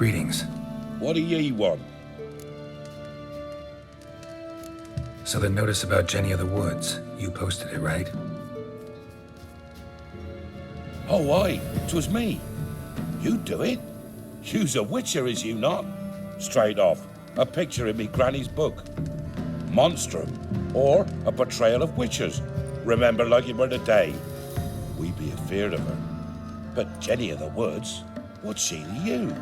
Greetings. What do ye want? So the notice about Jenny of the Woods, you posted it, right? Oh, aye, 'twas me. You do it? You's a witcher, is you not? Straight off, a picture in me granny's book. Monstrum, or a portrayal of witchers. Remember like it were the day. We be afeard of her. But Jenny of the Woods, what's she to you?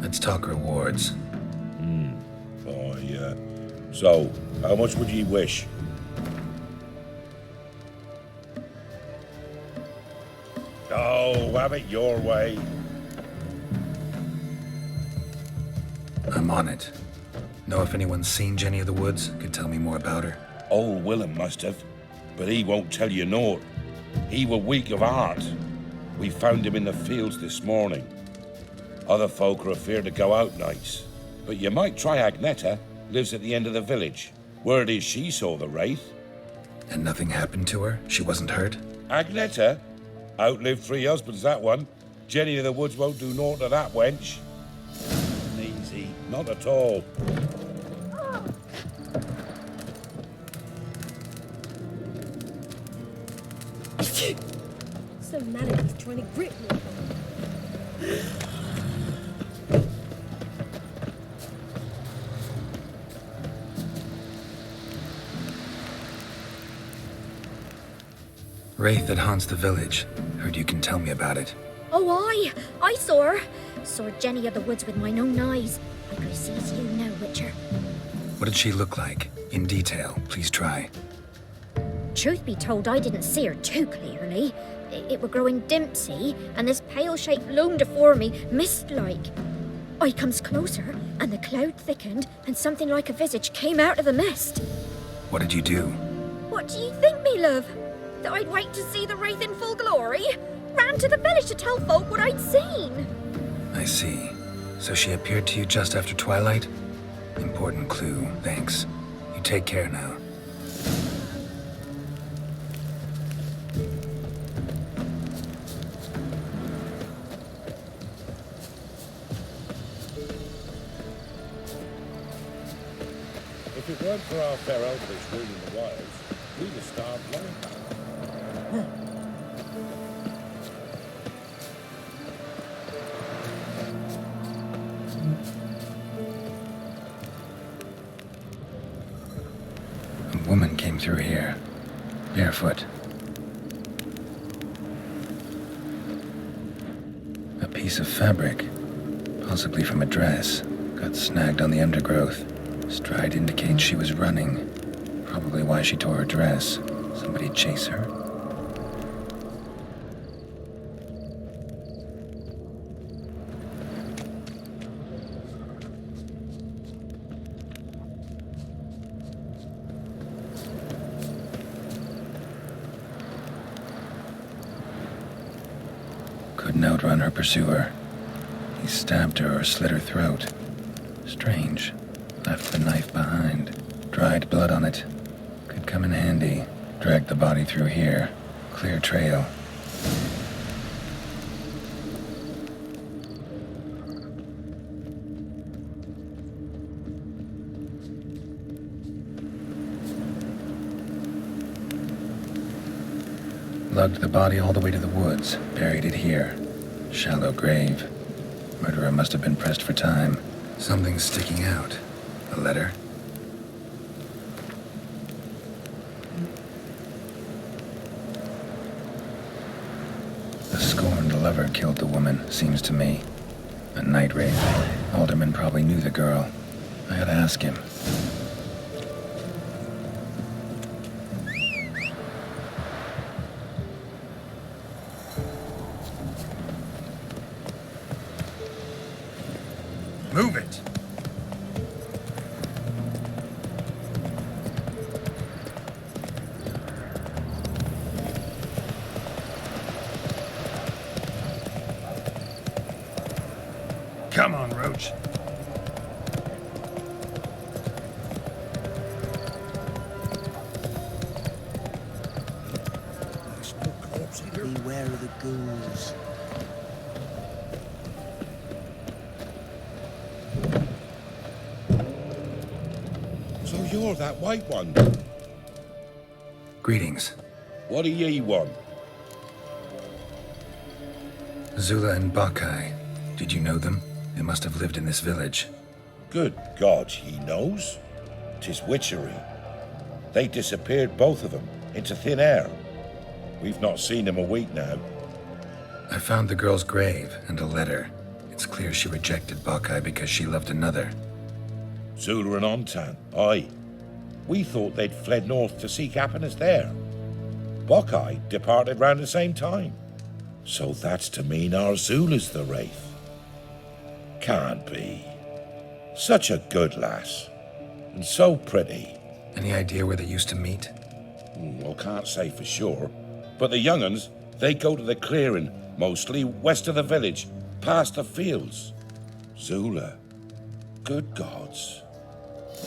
Let's talk rewards. Oh, yeah. So, how much would ye wish? Oh, have it your way. I'm on it. Know if anyone's seen Jenny of the Woods? Could tell me more about her. Old Willem must have, but he won't tell you naught. He were weak of heart. We found him in the fields this morning. Other folk are afeard to go out nights. But you might try Agneta, lives at the end of the village. Word is she saw the wraith. And nothing happened to her? She wasn't hurt? Agneta? Outlived 3 husbands, that one. Jenny of the Woods won't do naught to that wench. Easy, not at all. Some man is trying to grip me. Wraith that haunts the village. Heard you can tell me about it. Oh, I saw her. Saw Jenny of the Woods with mine own eyes. I could see you now, Witcher. What did she look like? In detail, please try. Truth be told, I didn't see her too clearly. It were growing dim, see, and this pale shape loomed afore me, mist-like. I comes closer, and the cloud thickened, and something like a visage came out of the mist. What did you do? What do you think, me love? That I'd wait to see the wraith in full glory? Ran to the village to tell folk what I'd seen. I see. So she appeared to you just after twilight? Important clue, thanks. You take care now. If it weren't for our fair elders ruling the wilds, we'd have starved long ago. A woman came through here, barefoot. A piece of fabric, possibly from a dress, got snagged on the undergrowth. Stride indicates she was running. Probably why she tore her dress. Somebody chase her? Couldn't outrun her pursuer. He stabbed her or slit her throat. Strange. Left the knife behind. Dried blood on it. Could come in handy. Dragged the body through here. Clear trail. Lugged the body all the way to the woods. Buried it here. Shallow grave. Murderer must have been pressed for time. Something's sticking out. A letter? The scorned lover killed the woman, seems to me. A night wraith. Alderman probably knew the girl. I gotta ask him. Move it! Come on, Roach. Beware of the ghouls. you're that white one. Greetings. What do ye want? Zula and Bakai. Did you know them? They must have lived in this village. Good God, he knows. 'Tis witchery. They disappeared, both of them, into thin air. We've not seen them a week now. I found the girl's grave and a letter. It's clear she rejected Bakai because she loved another. Zula and Ontan, aye. We thought they'd fled north to seek happiness there. Bakai departed round the same time. So that's to mean our Zula's the wraith. Can't be. Such a good lass. And so pretty. Any idea where they used to meet? Well, can't say for sure. But the young'uns, they go to the clearing, mostly west of the village, past the fields. Zula. Good gods.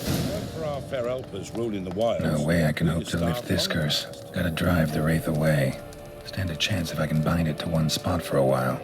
Not for our fair helpers ruling the wilds. No way I can we hope could to lift start this following curse. us. Gotta drive the wraith away. Stand a chance if I can bind it to one spot for a while.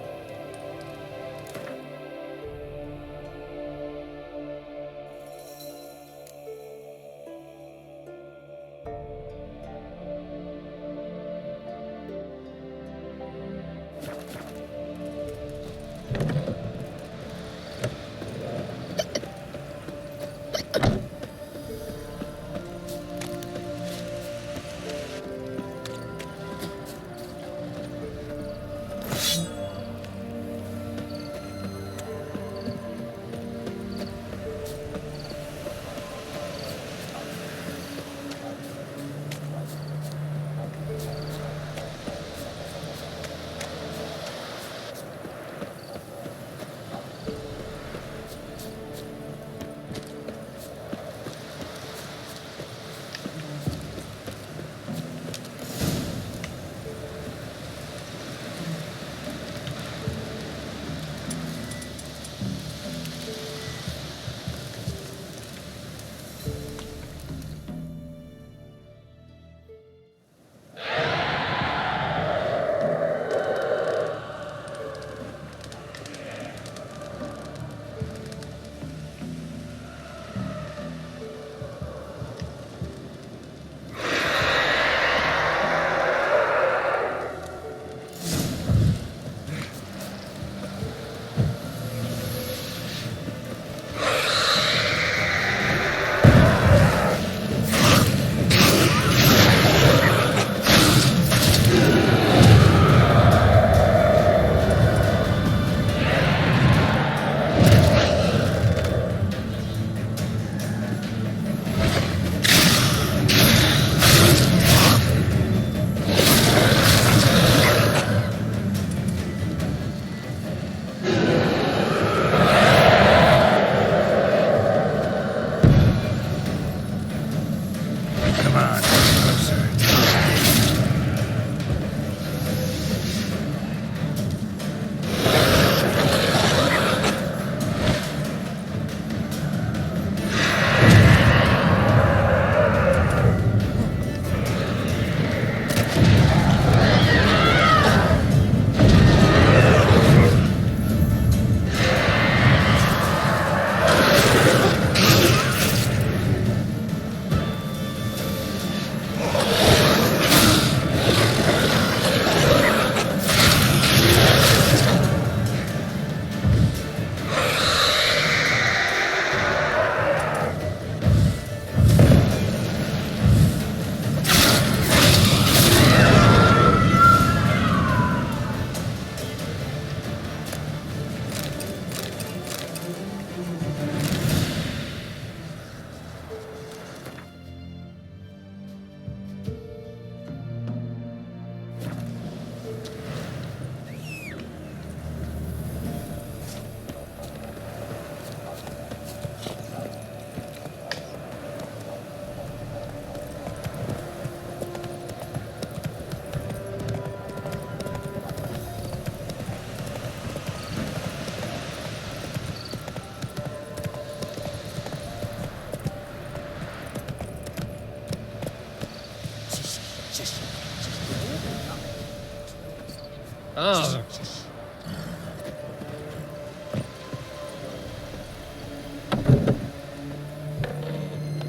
Oh.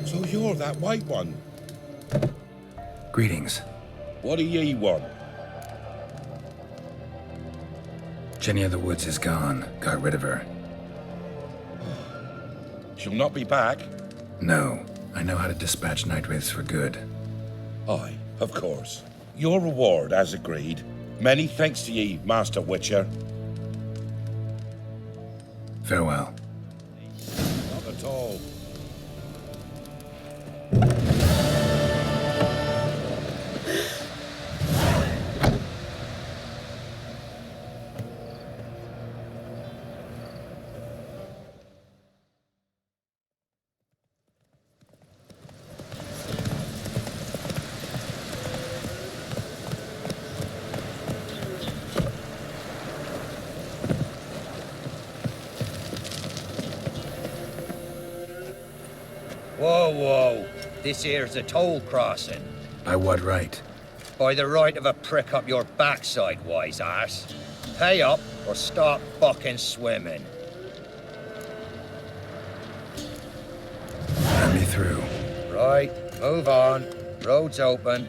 So you're You're that white one. Greetings. What do ye want? Jenny of the Woods is gone. Got rid of her. She'll not be back. No. I know how to dispatch night wraiths for good. Aye, of course. Your reward, as agreed. Many thanks to ye, Master Witcher. Farewell. Not at all. Whoa. This here's a toll crossing. By what right? By the right of a prick up your backside, wise ass. Pay up or stop fucking swimming. Let me through. Right, move on. Road's open.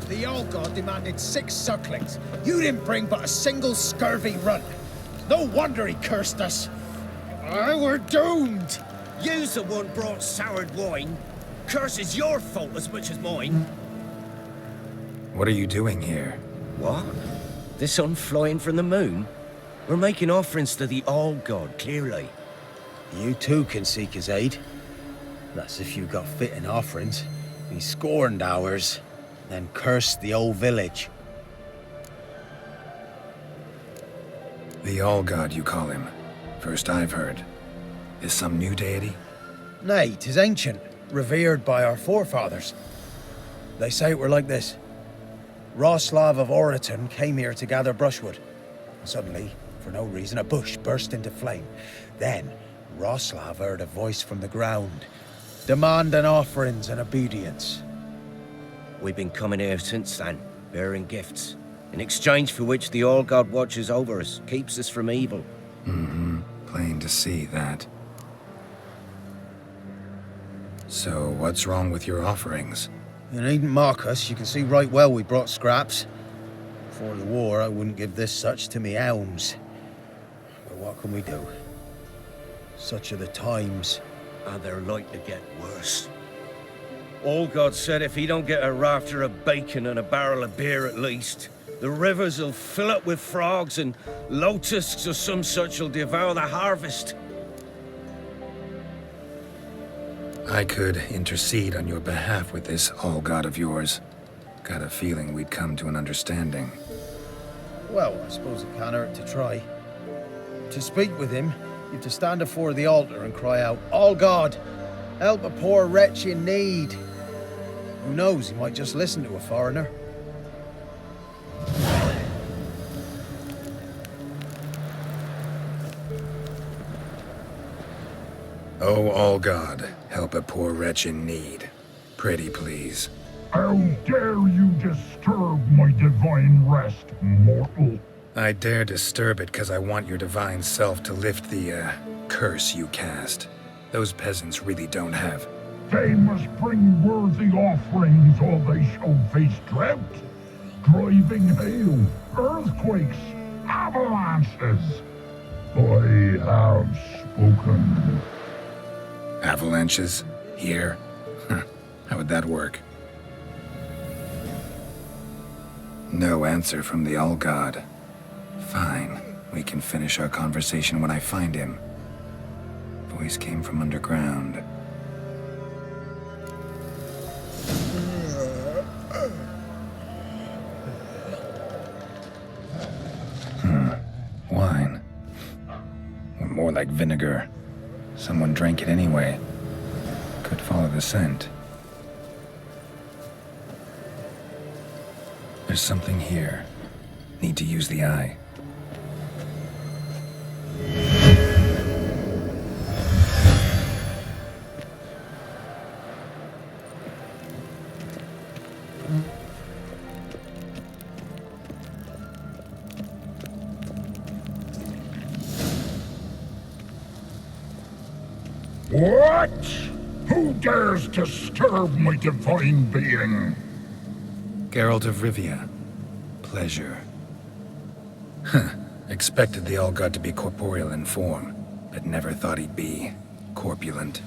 The old god demanded 6 circlings. You didn't bring but a single scurvy run. No wonder he cursed us. We're doomed. You's the one brought soured wine. Curse is your fault as much as mine. What are you doing here? What? The sun flying from the moon? We're making offerings to the All-God, clearly. You too can seek his aid. That's if you got fitting offerings. He scorned ours, then cursed the old village. The All-God, you call him. First I've heard. Is some new deity? Nay, 'tis ancient, revered by our forefathers. They say it were like this. Roslav of Oriton came here to gather brushwood. Suddenly, for no reason, a bush burst into flame. Then, Roslav heard a voice from the ground, demanding offerings and obedience. We've been coming here since then, bearing gifts, in exchange for which the All-God watches over us, keeps us from evil. Plain to see that. So, what's wrong with your offerings? You needn't mock us, you can see right well we brought scraps. Before the war, I wouldn't give this such to me elms. But what can we do? Such are the times. And they're like to get worse. All-God said if he don't get a rafter of bacon and a barrel of beer at least, the rivers will fill up with frogs and locusts or some such will devour the harvest. I could intercede on your behalf with this All-God of yours. Got a feeling we'd come to an understanding. Well, I suppose it can't hurt to try. To speak with him, you've to stand before the altar and cry out, "All God, help a poor wretch in need." Who knows, he might just listen to a foreigner. Oh, All-God, help a poor wretch in need. Pretty please. How dare you disturb my divine rest, mortal? I dare disturb it because I want your divine self to lift the, curse you cast. Those peasants really don't have. They must bring worthy offerings or they shall face drought, driving hail, earthquakes, avalanches. I have spoken. Avalanches? Here? How would that work? No answer from the All-God. Fine. We can finish our conversation when I find him. Voice came from underground. Wine. Or more like vinegar. Someone drank it anyway. Could follow the scent. There's something here. Need to use the eye. What? Who dares disturb my divine being? Geralt of Rivia. Pleasure. Expected the All-God to be corporeal in form, but never thought he'd be corpulent.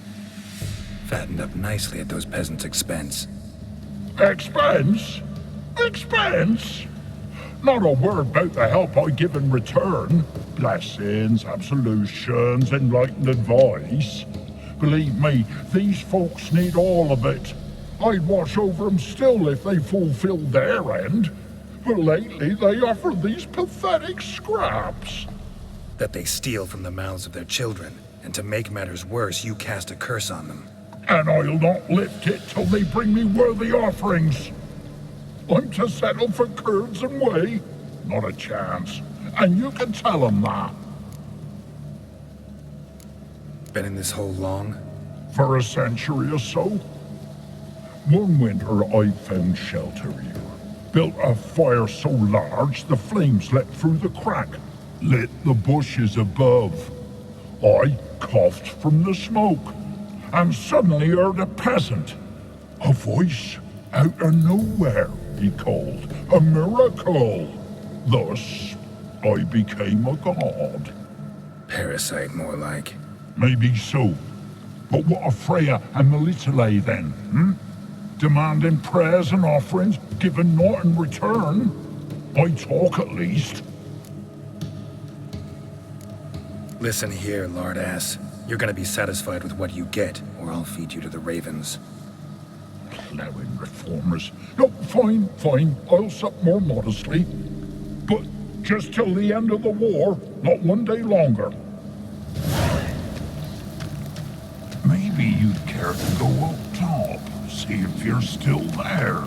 Fattened up nicely at those peasants' expense. Expense? Expense? Not a word about the help I give in return. Blessings, absolutions, enlightened advice. Believe me, these folks need all of it. I'd watch over them still if they fulfilled their end. But lately they offer these pathetic scraps. That they steal from the mouths of their children, and to make matters worse, you cast a curse on them. And I'll not lift it till they bring me worthy offerings. I'm to settle for curds and whey? Not a chance. And you can tell them that. Been in this hole long? For a century or so. One winter I found shelter here. Built a fire so large the flames leapt through the crack, lit the bushes above. I coughed from the smoke, and suddenly heard a peasant. A voice out of nowhere, he called. A miracle. Thus, I became a god. Parasite, more like. Maybe so. But what of Freya and Melitele then, Demanding prayers and offerings, given naught in return. I talk at least. Listen here, lard ass. You're gonna be satisfied with what you get, or I'll feed you to the ravens. Plowing reformers. No, fine. I'll sup more modestly. But just till the end of the war, not one day longer. Maybe you'd care to go up top, see if you're still there.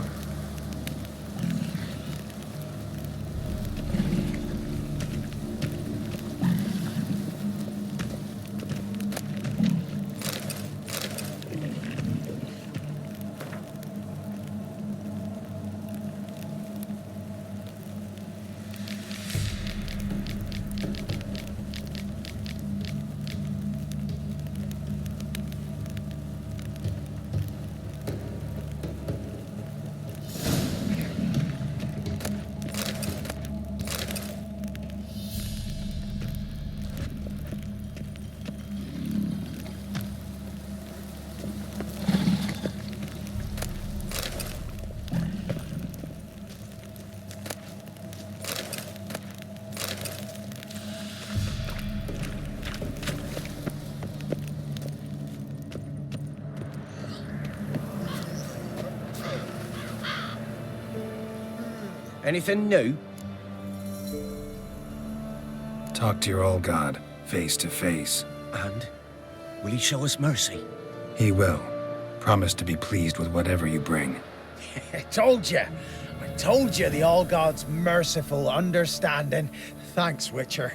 Anything new? Talk to your old god, face to face. And? Will he show us mercy? He will. Promise to be pleased with whatever you bring. I told you the All-God's merciful, understanding. Thanks, Witcher.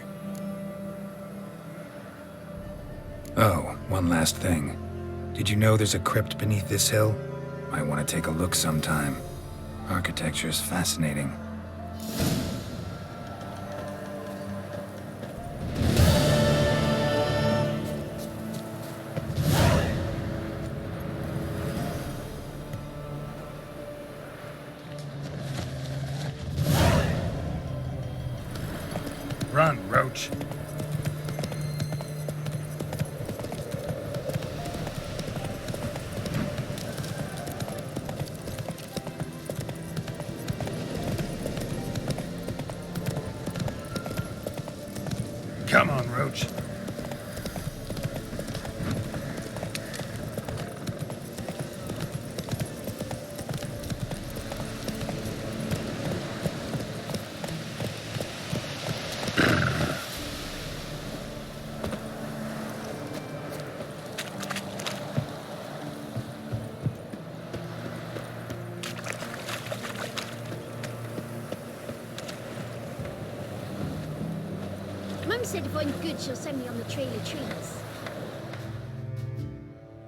Oh, one last thing. Did you know there's a crypt beneath this hill? Might want to take a look sometime. Architecture's fascinating. Run, Roach. Come on, Roach. Mum said if I'm good, she'll send me on the trail of trees.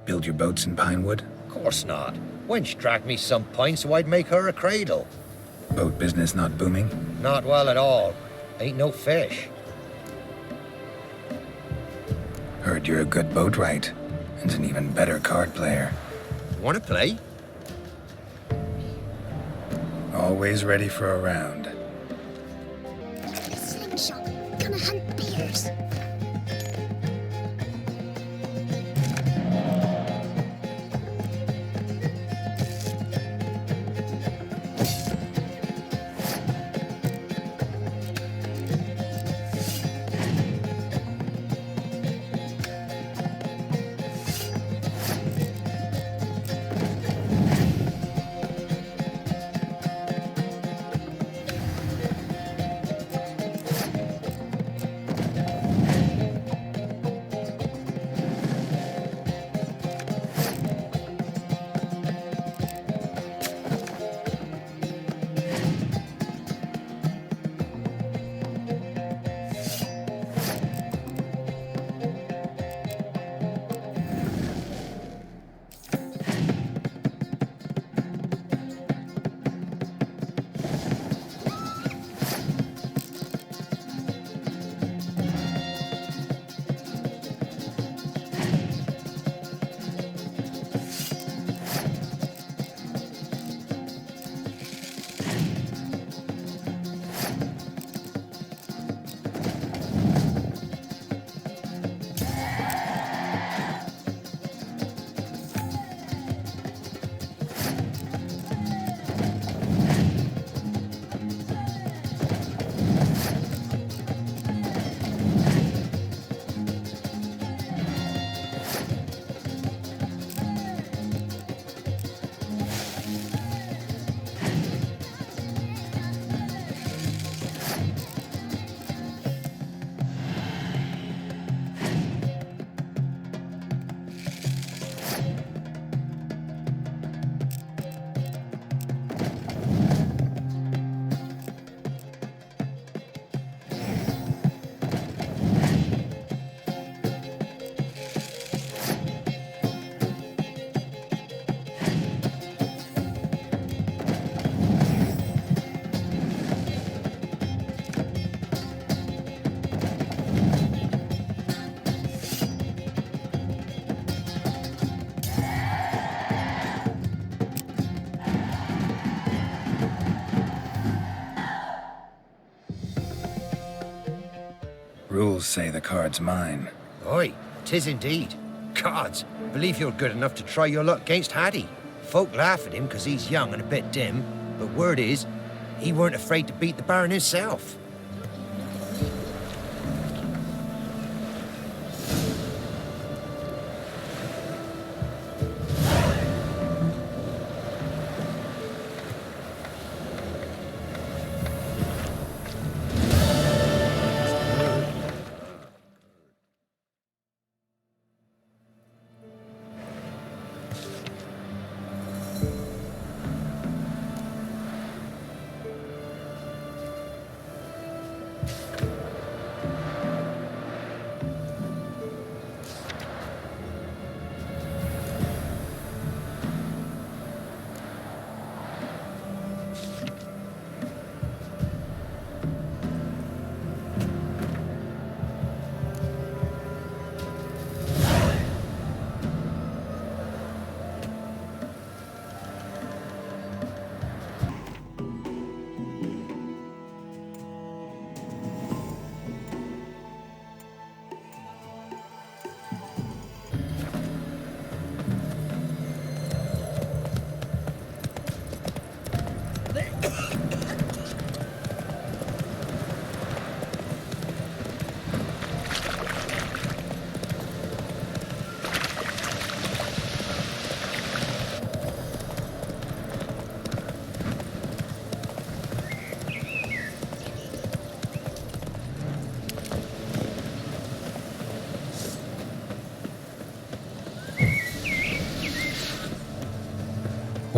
Build your boats in Pinewood? Course not. Wench dragged me some pine so I'd make her a cradle. Boat business not booming? Not well at all. Ain't no fish. Heard you're a good boatwright, and an even better card player. Wanna play? Always ready for a round. A slingshot. Gonna hunt bears. Rules say the card's mine. Aye, 'tis indeed. Gods, believe you're good enough to try your luck against Haddie. Folk laugh at him 'cause he's young and a bit dim, but word is, he weren't afraid to beat the Baron himself.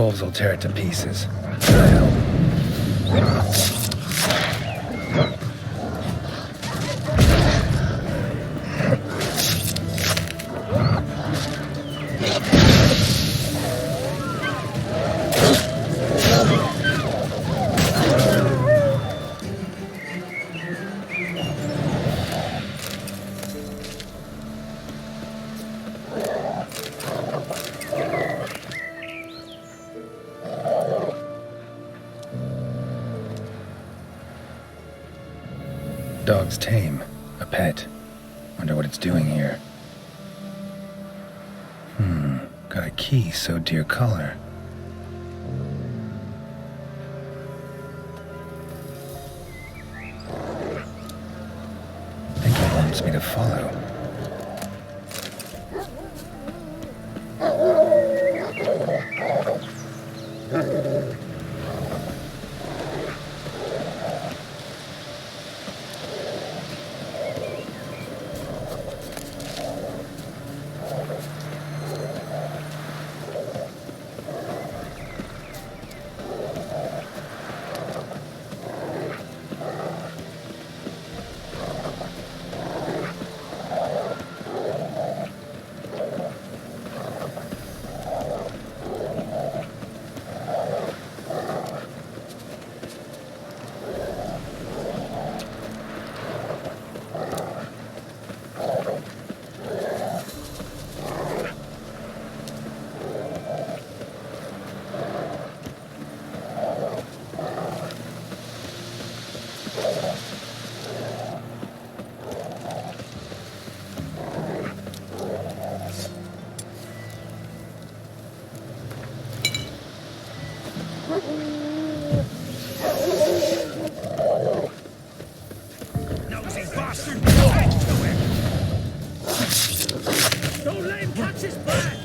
wolves will tear it to pieces. Well, dog's tame. A pet. Wonder what it's doing here. Got a key sewed to your collar. I think it wants me to follow. Nosy bastard! Don't let him catch his breath!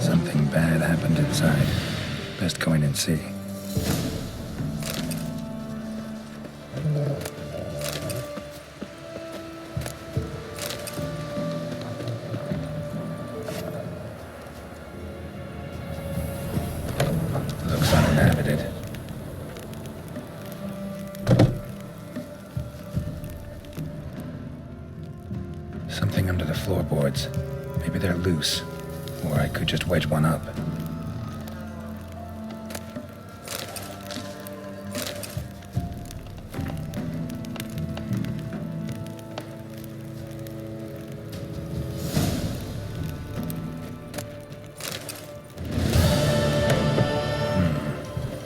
Something bad happened inside. Best go in and see. Looks uninhabited. Something under the floorboards. Maybe they're loose. Or I could just wedge one up.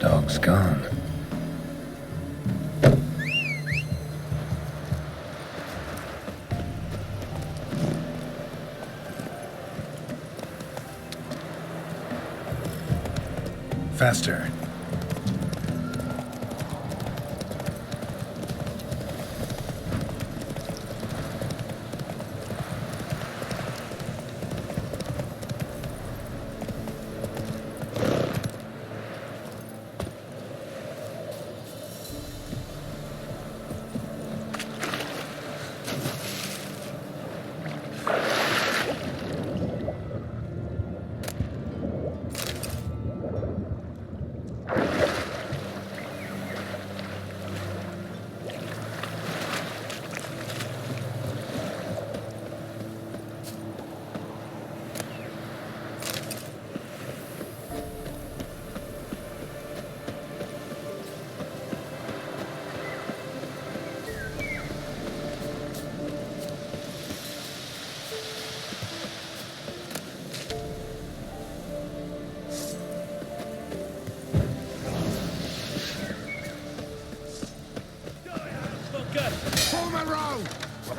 Dog's gone. Faster.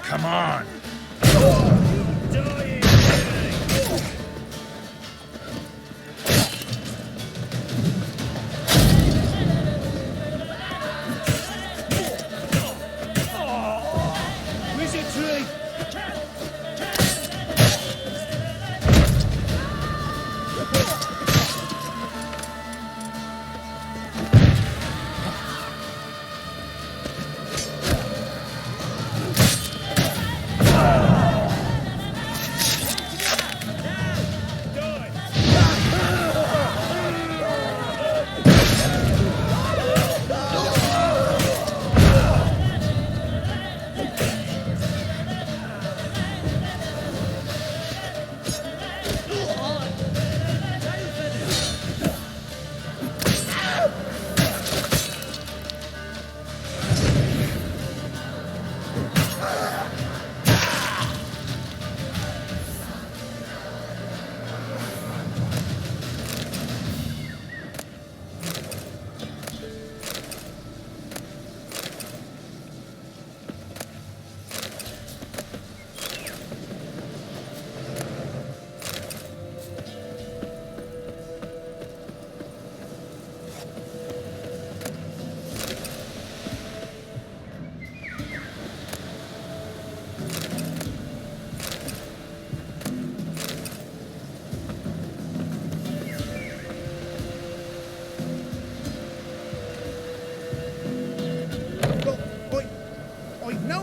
Come on!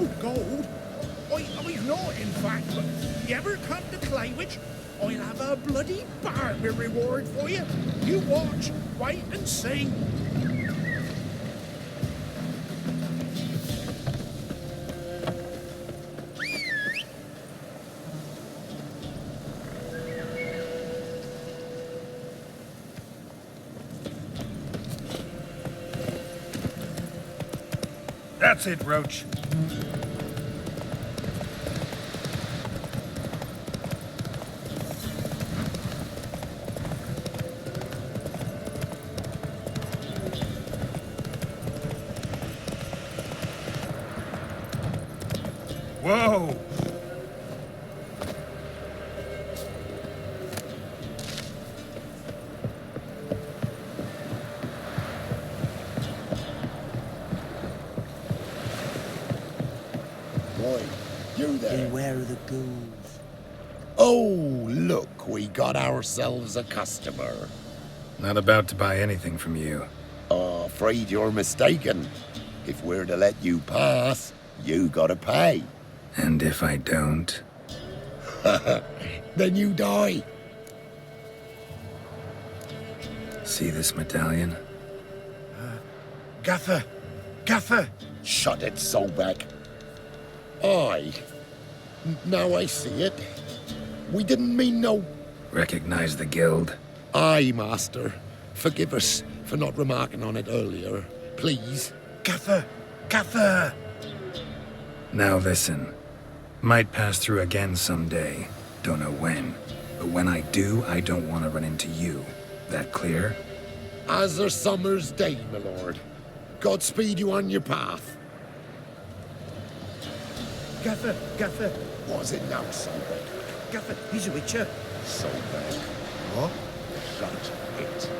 No gold? I've not, in fact, but you ever come to Claywich, I'll have a bloody barmy reward for you. You watch, wait and see. That's it, Roach. Whoa! Boy, you there? Beware of the ghouls. Oh, look, we got ourselves a customer. Not about to buy anything from you. Afraid you're mistaken. If we're to let you pass, you gotta pay. And if I don't? Then you die. See this medallion? Gaffer! Gaffer! Shut it, Solbeck. Aye. Now I see it. We didn't mean no... Recognize the guild? Aye, Master. Forgive us for not remarking on it earlier. Please. Gaffer! Gaffer! Now listen. Might pass through again someday. Don't know when. But when I do, I don't want to run into you. That clear? As a summer's day, my lord. Godspeed you on your path. Gaffer! Gaffer! Was it now, Solbeck? Gaffer, he's a witcher. Solbeck. What? Shut it.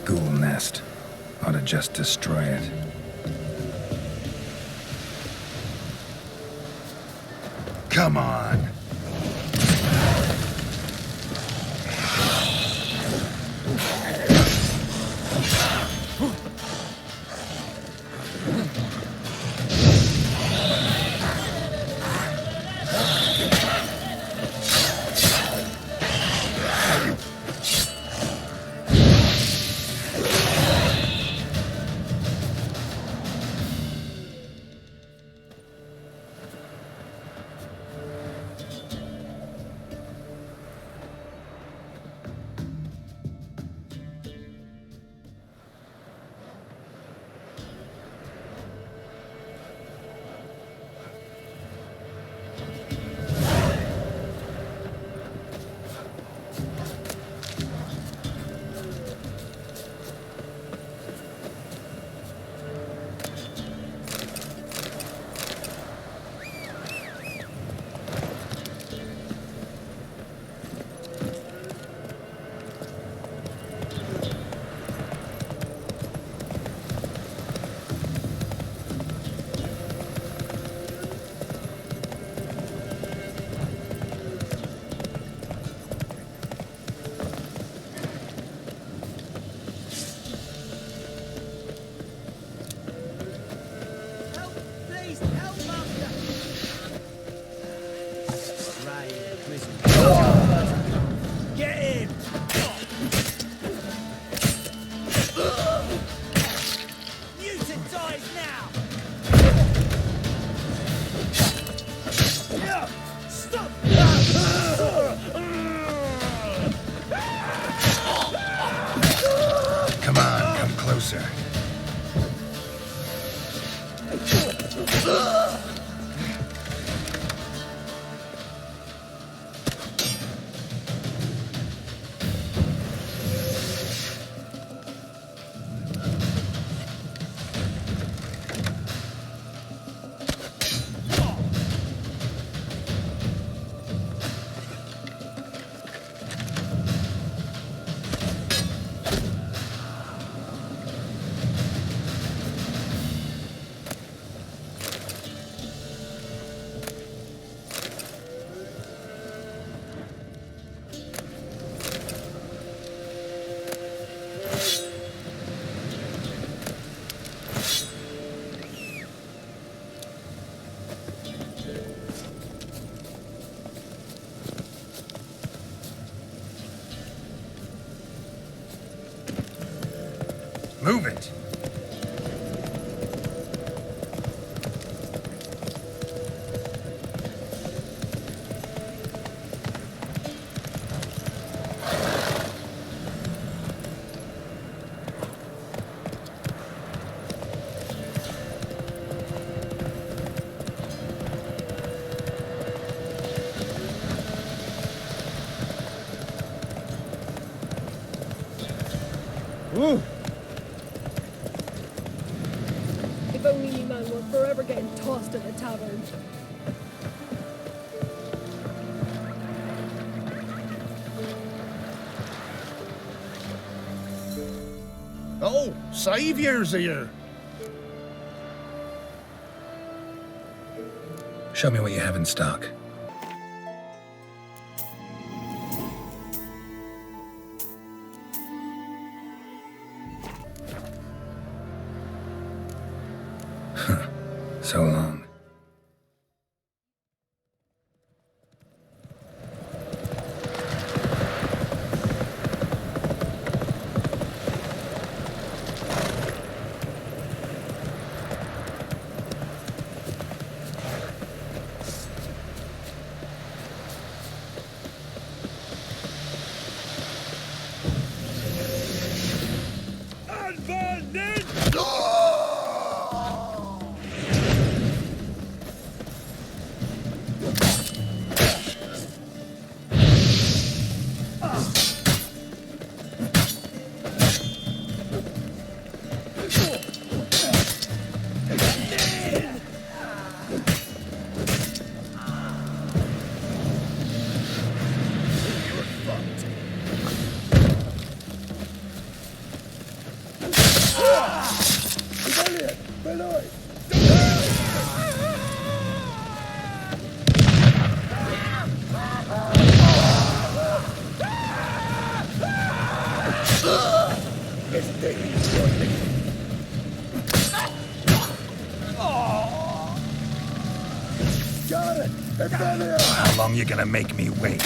Ghoul nest. Ought to just destroy it. Come on! ride in prison. Get him! Mutant dies now! Stop! Come on, come closer. Move it. Ooh. If only me man were forever getting tossed at the tavern. Oh, Saviour's here. Show me what you have in stock. So long. How long you gonna make me wait?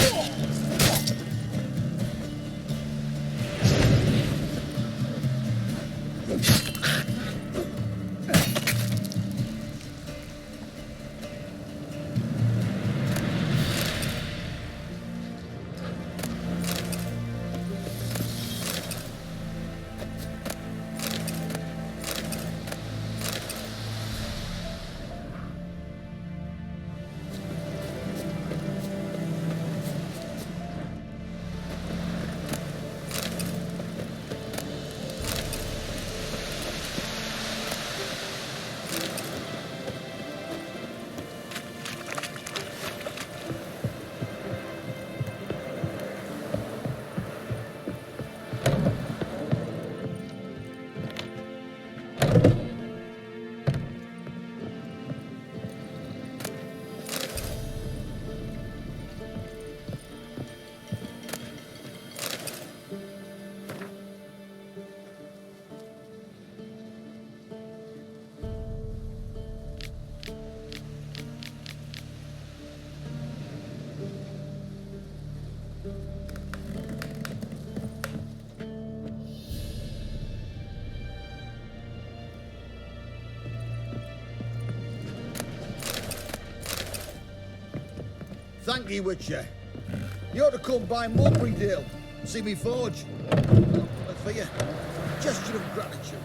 Thank you, Witcher. You ought to come by Mulberrydale and see me forge. That's for you. Gesture of gratitude.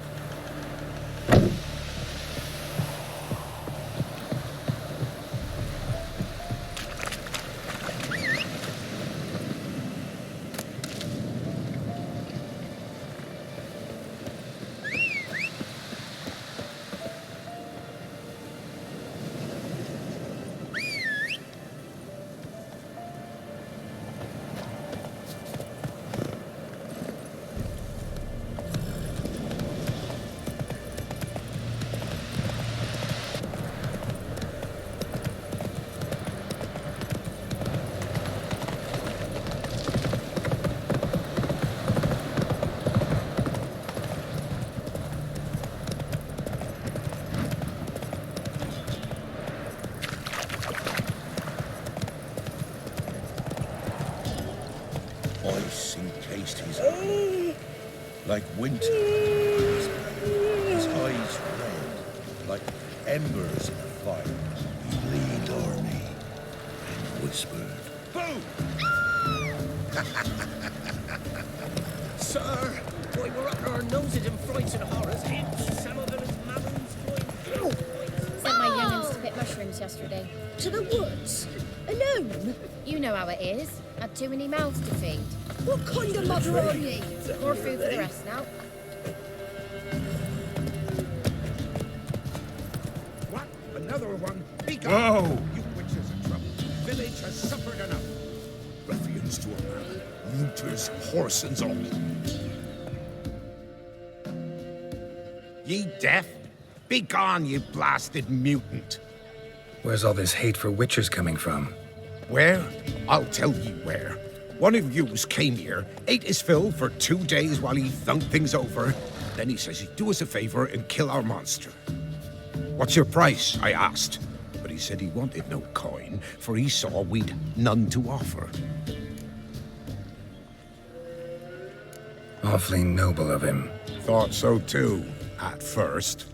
Like winter. His eyes red, like embers in a fire. He leaned o'er me and whispered, "Boom!" Sir, boy, we're up to our noses in frights and horrors. Hence, some of Velen's mammons going... Sent my young'uns to pick mushrooms yesterday. To the woods? Alone? You know how it is. Had too many mouths to feed. What kind of mother are you? More food for the rest now. What? Another one? Be gone! Whoa! You witches in trouble. Village has suffered enough. Ruffians to a man. Looters, whoresons all. Ye deaf? Be gone, you blasted mutant! Where's all this hate for witchers coming from? Where? I'll tell ye where. One of yous came here, ate his fill for 2 days while he thunked things over. Then he says he'd do us a favor and kill our monster. What's your price? I asked. But he said he wanted no coin, for he saw we'd none to offer. Awfully noble of him. Thought so too, at first.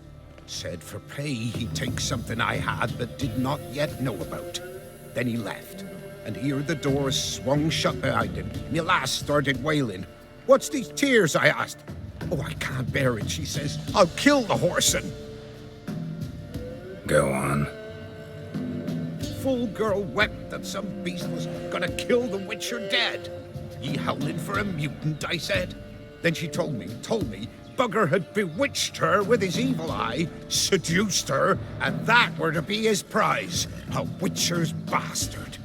Said for pay he'd take something I had but did not yet know about. Then he left. And here the door swung shut behind him. Me lass started wailing. "What's these tears?" I asked. "Oh, I can't bear it," she says. "I'll kill the whoreson." Go on. Full girl wept that some beast was gonna kill the witcher dead. "Ye howling for a mutant," I said. Then she told me, bugger had bewitched her with his evil eye, seduced her, and that were to be his prize. A witcher's bastard.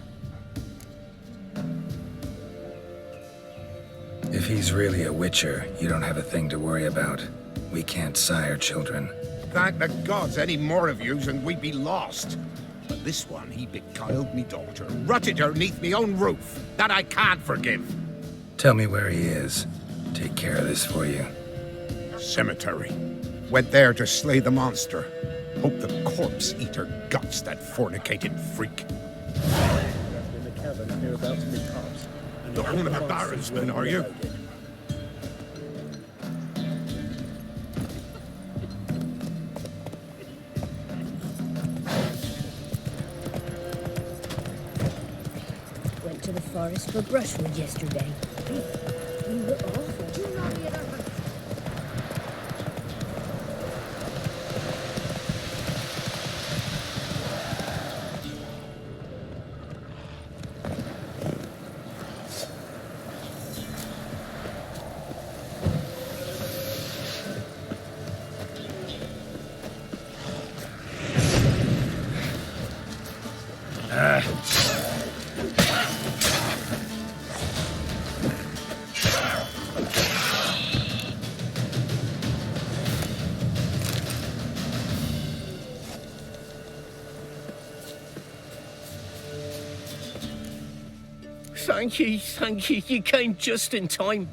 If he's really a witcher, you don't have a thing to worry about. We can't sire children. Thank the gods any more of yous and we'd be lost. But this one, he beguiled me daughter, rutted her neath me own roof. That I can't forgive. Tell me where he is. Take care of this for you. Cemetery. Went there to slay the monster. Hope the corpse eat her guts, that fornicated freak. In the cabin, hereabouts in the cops. The one of the Baron's men, are you? Went to the forest for brushwood yesterday. You were awful. Thank you, you came just in time.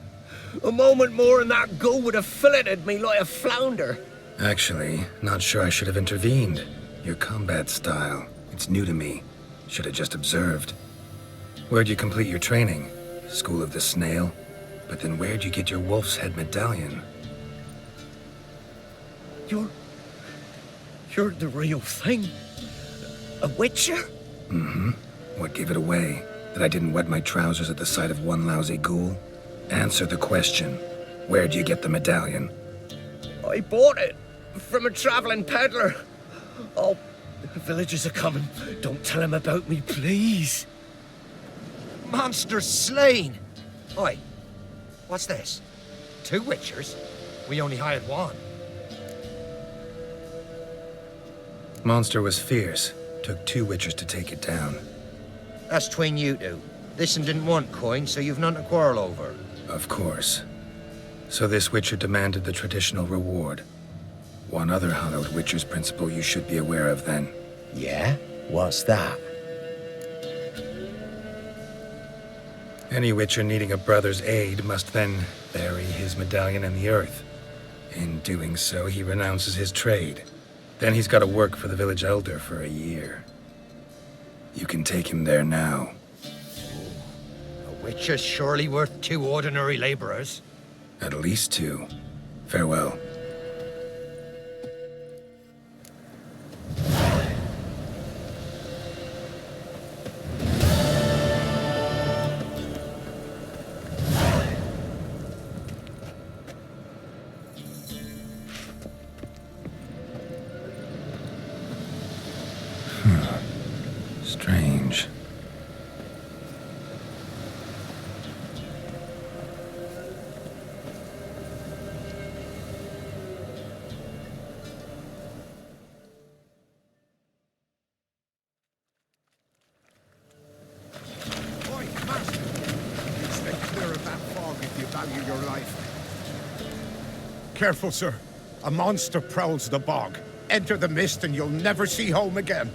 A moment more and that gull would have filleted me like a flounder. Actually, not sure I should have intervened. Your combat style, it's new to me. Should have just observed. Where'd you complete your training? School of the Snail. But then where'd you get your wolf's head medallion? You're the real thing? A witcher? Mm-hmm. What gave it away? That I didn't wet my trousers at the sight of one lousy ghoul? Answer the question. Where'd you get the medallion? I bought it from a traveling peddler. Oh, the villagers are coming. Don't tell them about me, please. Monster slain! Oi, what's this? 2 witchers? We only hired one. Monster was fierce. Took 2 witchers to take it down. That's tween you two. This one didn't want coin, so you've none to quarrel over. Of course. So this witcher demanded the traditional reward. One other hallowed witcher's principle you should be aware of then. Yeah? What's that? Any witcher needing a brother's aid must then bury his medallion in the earth. In doing so, he renounces his trade. Then he's got to work for the village elder for a year. You can take him there now. A witcher's surely worth 2 ordinary laborers. At least 2. Farewell. Strange. Oi, master! Stay clear of that fog if you value your life. Careful, sir. A monster prowls the bog. Enter the mist and you'll never see home again.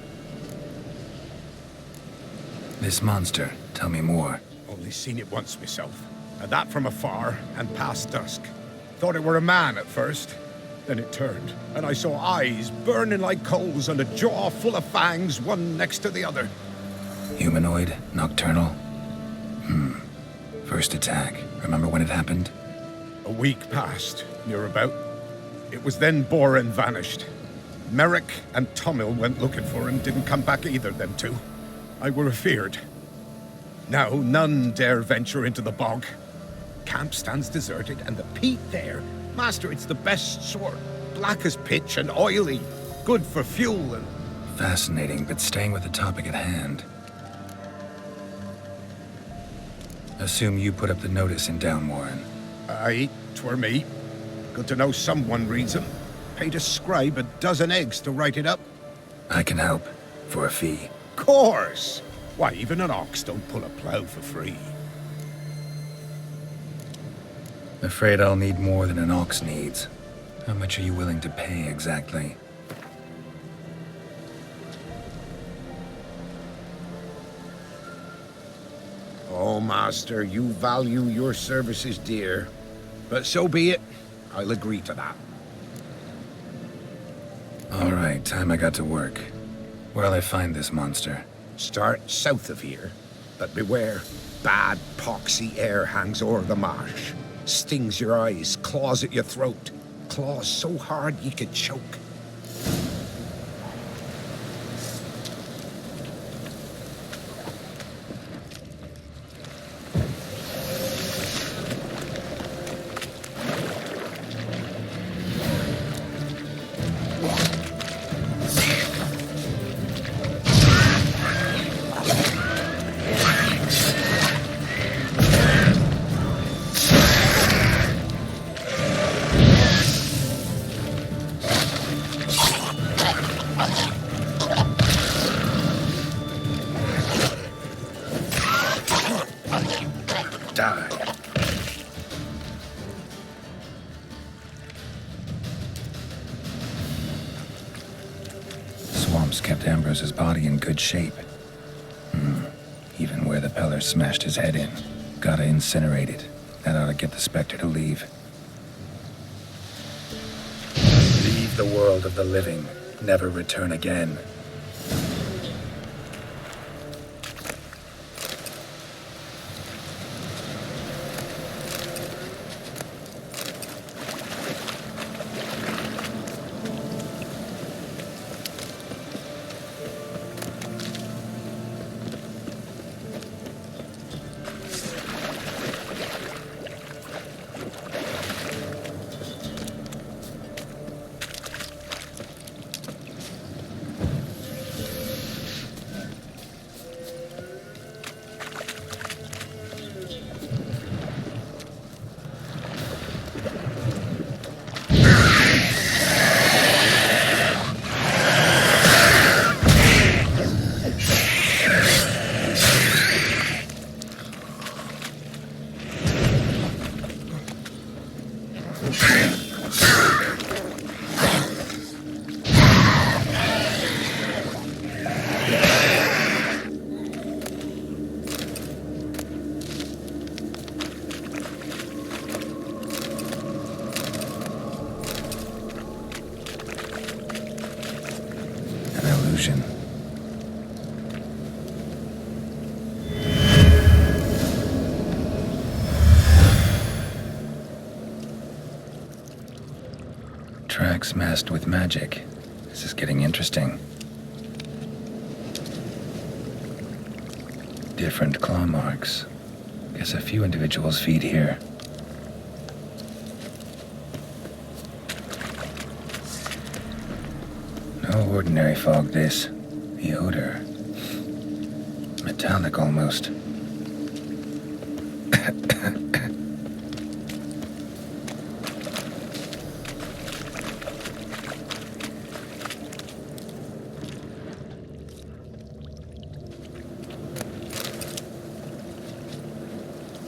This monster, tell me more. Only seen it once myself, and that from afar and past dusk. Thought it were a man at first. Then it turned, and I saw eyes burning like coals and a jaw full of fangs, one next to the other. Humanoid? Nocturnal? First attack. Remember when it happened? A week passed, near about. It was then Boren vanished. Merrick and Tomil went looking for him, didn't come back either, them 2. I were afeard. Now none dare venture into the bog. Camp stands deserted, and the peat there, master, it's the best sort. Black as pitch and oily, good for fuel and... Fascinating, but staying with the topic at hand. Assume you put up the notice in Downwarren. Aye, 'twere me. Good to know someone reads 'em. Paid a scribe a dozen eggs to write it up. I can help, for a fee. Course! Why, even an ox don't pull a plough for free. Afraid I'll need more than an ox needs. How much are you willing to pay exactly? Oh, master, you value your services dear. But so be it. I'll agree to that. All right, time I got to work. Where'll I find this monster? Start south of here. But beware, bad poxy air hangs o'er the marsh. Stings your eyes, claws at your throat. Claws so hard you could choke. Kept Ambrose's body in good shape. Even where the Peller smashed his head in. Gotta incinerate it. That ought to get the Spectre to leave. Leave the world of the living. Never return again. Tracks masked with magic. This is getting interesting. Different claw marks. Guess a few individuals feed here. No ordinary fog, this. The odor. Metallic almost.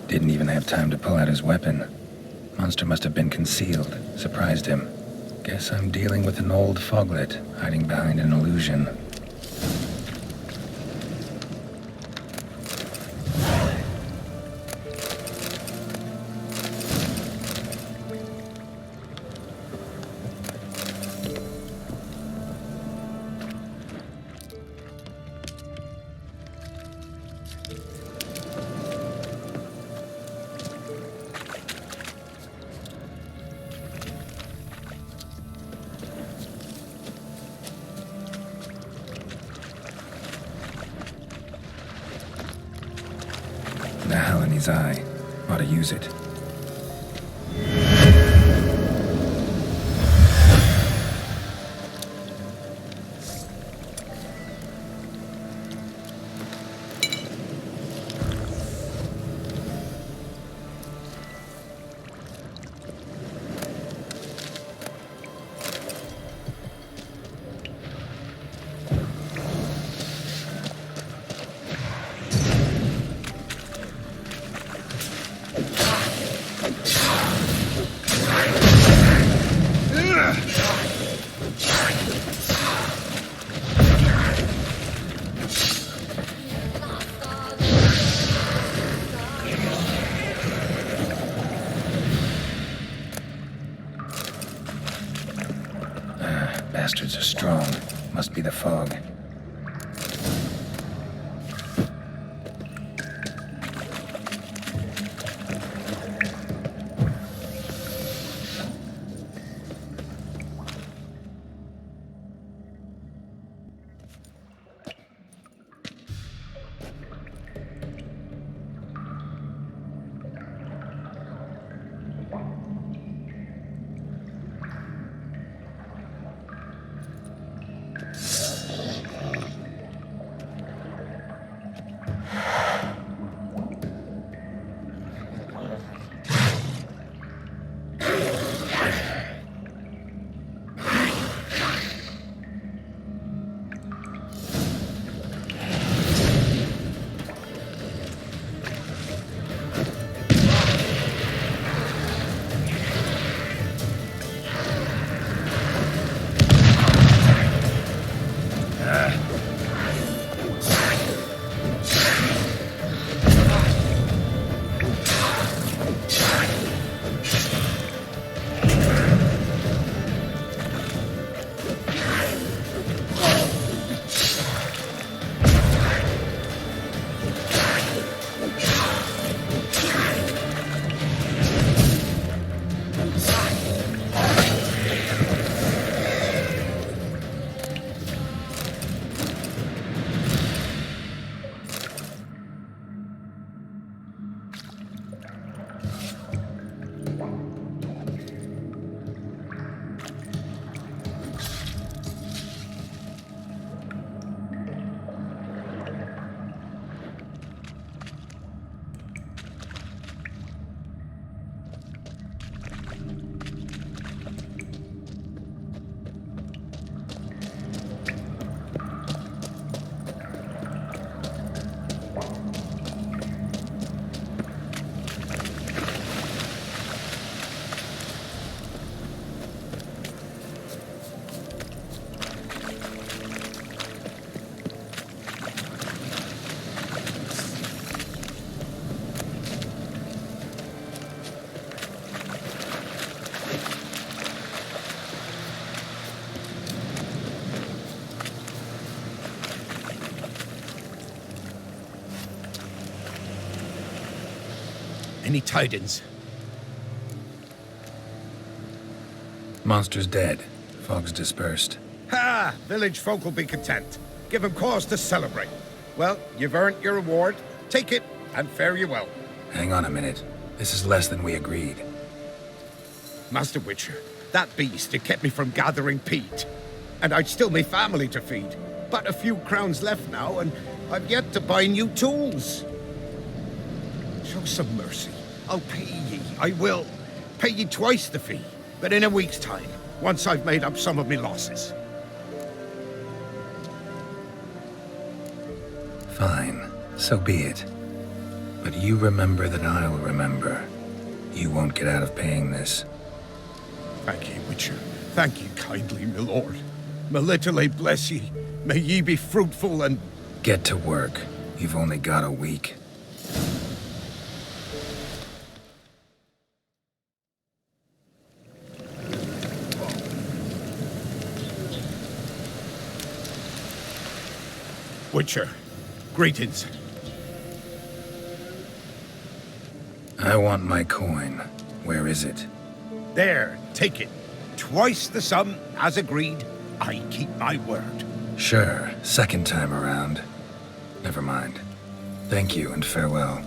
Didn't even have time to pull out his weapon. Monster must have been concealed, surprised him. Guess I'm dealing with an old foglet, hiding behind an illusion. The hell in his eye. Ought to use it. Bastards are strong. Must be the fog. Any tidings? Monster's dead. Fog's dispersed. Ha! Village folk will be content. Give them cause to celebrate. Well, you've earned your reward. Take it, and fare you well. Hang on a minute. This is less than we agreed. Master Witcher, that beast, it kept me from gathering peat. And I'd still my family to feed. But a few crowns left now, and I've yet to buy new tools. Show some mercy. I'll pay ye. I will. Pay ye twice the fee, but in a week's time, once I've made up some of me losses. Fine. So be it. But you remember that I'll remember. You won't get out of paying this. Thank ye, Witcher. Thank ye kindly, my lord. Melitele bless ye. May ye be fruitful and... Get to work. You've only got a week. Witcher, greetings. I want my coin. Where is it? There, take it. Twice the sum, as agreed. I keep my word. Sure, second time around. Never mind. Thank you and farewell.